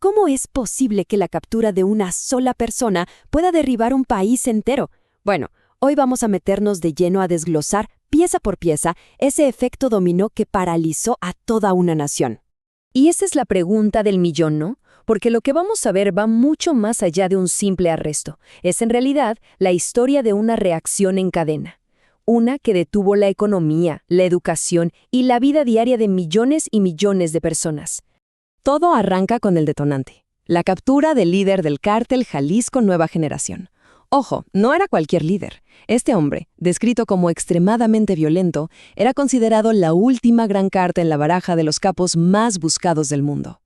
¿cómo es posible que la captura de una sola persona pueda derribar un país entero? Bueno, hoy vamos a meternos de lleno a desglosar, pieza por pieza, ese efecto dominó que paralizó a toda una nación. Y esa es la pregunta del millón, ¿no? Porque lo que vamos a ver va mucho más allá de un simple arresto. Es en realidad la historia de una reacción en cadena. Una que detuvo la economía, la educación y la vida diaria de millones y millones de personas. Todo arranca con el detonante, la captura del líder del cártel Jalisco Nueva Generación. Ojo, no era cualquier líder. Este hombre, descrito como extremadamente violento, era considerado la última gran carta en la baraja de los capos más buscados del mundo.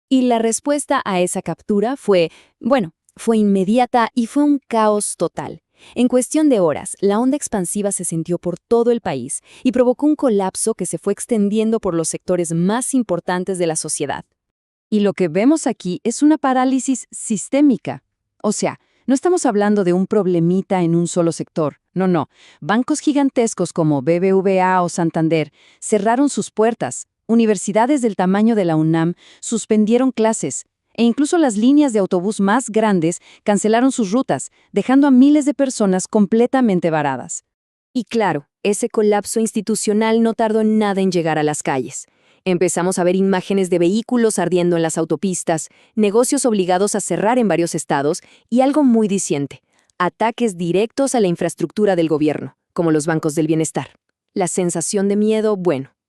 Y la respuesta a esa captura fue inmediata y fue un caos total. En cuestión de horas, la onda expansiva se sintió por todo el país y provocó un colapso que se fue extendiendo por los sectores más importantes de la sociedad. Y lo que vemos aquí es una parálisis sistémica. O sea, no estamos hablando de un problemita en un solo sector. No. Bancos gigantescos como BBVA o Santander cerraron sus puertas. Universidades del tamaño de la UNAM suspendieron clases. E incluso las líneas de autobús más grandes cancelaron sus rutas, dejando a miles de personas completamente varadas. Y claro, ese colapso institucional no tardó nada en llegar a las calles. Empezamos a ver imágenes de vehículos ardiendo en las autopistas, negocios obligados a cerrar en varios estados y algo muy diciente, ataques directos a la infraestructura del gobierno, como los bancos del bienestar. La sensación de miedo,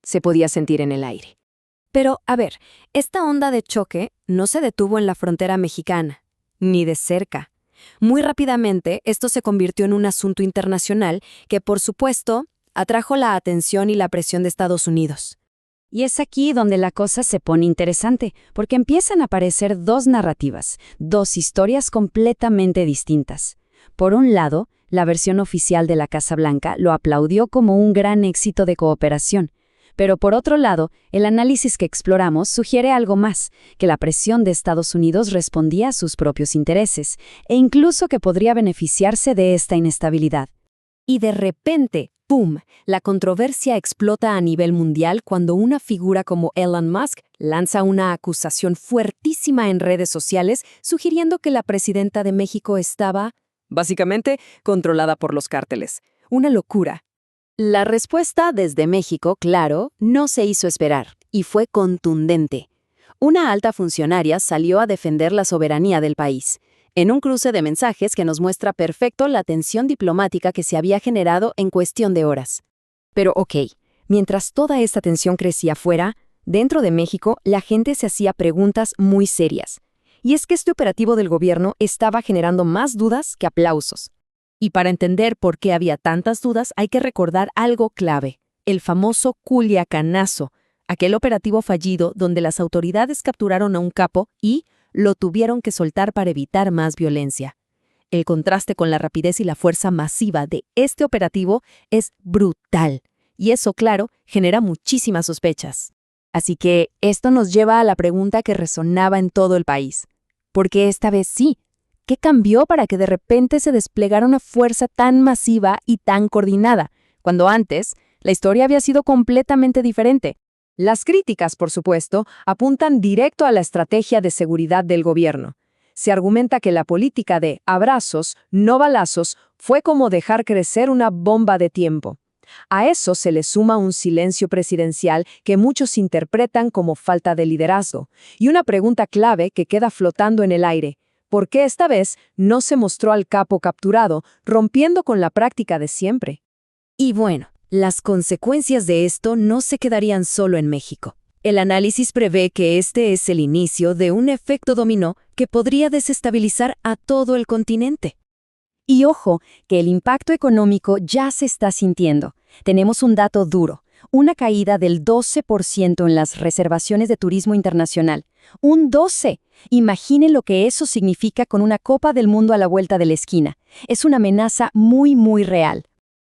se podía sentir en el aire. Pero, a ver, esta onda de choque no se detuvo en la frontera mexicana, ni de cerca. Muy rápidamente, esto se convirtió en un asunto internacional que, por supuesto, atrajo la atención y la presión de Estados Unidos. Y es aquí donde la cosa se pone interesante, porque empiezan a aparecer dos narrativas, dos historias completamente distintas. Por un lado, la versión oficial de la Casa Blanca lo aplaudió como un gran éxito de cooperación. Pero por otro lado, el análisis que exploramos sugiere algo más, que la presión de Estados Unidos respondía a sus propios intereses, e incluso que podría beneficiarse de esta inestabilidad. Y de repente, ¡pum!, la controversia explota a nivel mundial cuando una figura como Elon Musk lanza una acusación fuertísima en redes sociales, sugiriendo que la presidenta de México estaba, básicamente, controlada por los cárteles. Una locura. La respuesta desde México, claro, no se hizo esperar, y fue contundente. Una alta funcionaria salió a defender la soberanía del país, en un cruce de mensajes que nos muestra perfecto la tensión diplomática que se había generado en cuestión de horas. Pero mientras toda esta tensión crecía fuera, dentro de México la gente se hacía preguntas muy serias. Y es que este operativo del gobierno estaba generando más dudas que aplausos. Y para entender por qué había tantas dudas hay que recordar algo clave, el famoso Culiacanazo, aquel operativo fallido donde las autoridades capturaron a un capo y lo tuvieron que soltar para evitar más violencia. El contraste con la rapidez y la fuerza masiva de este operativo es brutal, y eso, claro, genera muchísimas sospechas. Así que esto nos lleva a la pregunta que resonaba en todo el país. ¿Por qué esta vez sí? ¿Qué cambió para que de repente se desplegara una fuerza tan masiva y tan coordinada, cuando antes la historia había sido completamente diferente? Las críticas, por supuesto, apuntan directo a la estrategia de seguridad del gobierno. Se argumenta que la política de abrazos, no balazos, fue como dejar crecer una bomba de tiempo. A eso se le suma un silencio presidencial que muchos interpretan como falta de liderazgo, y una pregunta clave que queda flotando en el aire. ¿Por qué esta vez no se mostró al capo capturado, rompiendo con la práctica de siempre? Y las consecuencias de esto no se quedarían solo en México. El análisis prevé que este es el inicio de un efecto dominó que podría desestabilizar a todo el continente. Y ojo, que el impacto económico ya se está sintiendo. Tenemos un dato duro, una caída del 12% en las reservaciones de turismo internacional. ¡Un 12! Imaginen lo que eso significa con una Copa del Mundo a la vuelta de la esquina. Es una amenaza muy, muy real.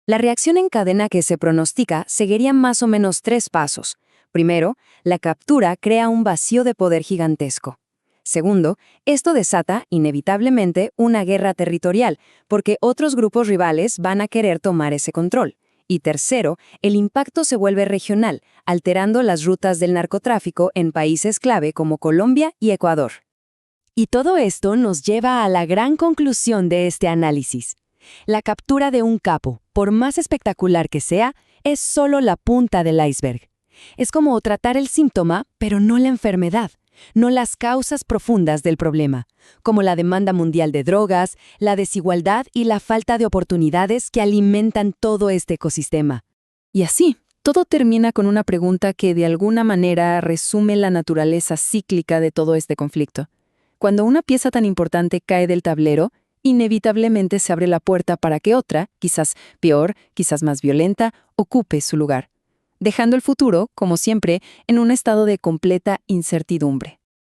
La reacción en cadena que se pronostica seguiría más o menos 3 pasos. Primero, la captura crea un vacío de poder gigantesco. Segundo, esto desata, inevitablemente, una guerra territorial, porque otros grupos rivales van a querer tomar ese control. Y tercero, el impacto se vuelve regional, alterando las rutas del narcotráfico en países clave como Colombia y Ecuador. Y todo esto nos lleva a la gran conclusión de este análisis. La captura de un capo, por más espectacular que sea, es solo la punta del iceberg. Es como tratar el síntoma, pero no la enfermedad, no las causas profundas del problema, como la demanda mundial de drogas, la desigualdad y la falta de oportunidades que alimentan todo este ecosistema. Y así, todo termina con una pregunta que de alguna manera resume la naturaleza cíclica de todo este conflicto. Cuando una pieza tan importante cae del tablero, inevitablemente se abre la puerta para que otra, quizás peor, quizás más violenta, ocupe su lugar, dejando el futuro, como siempre, en un estado de completa incertidumbre.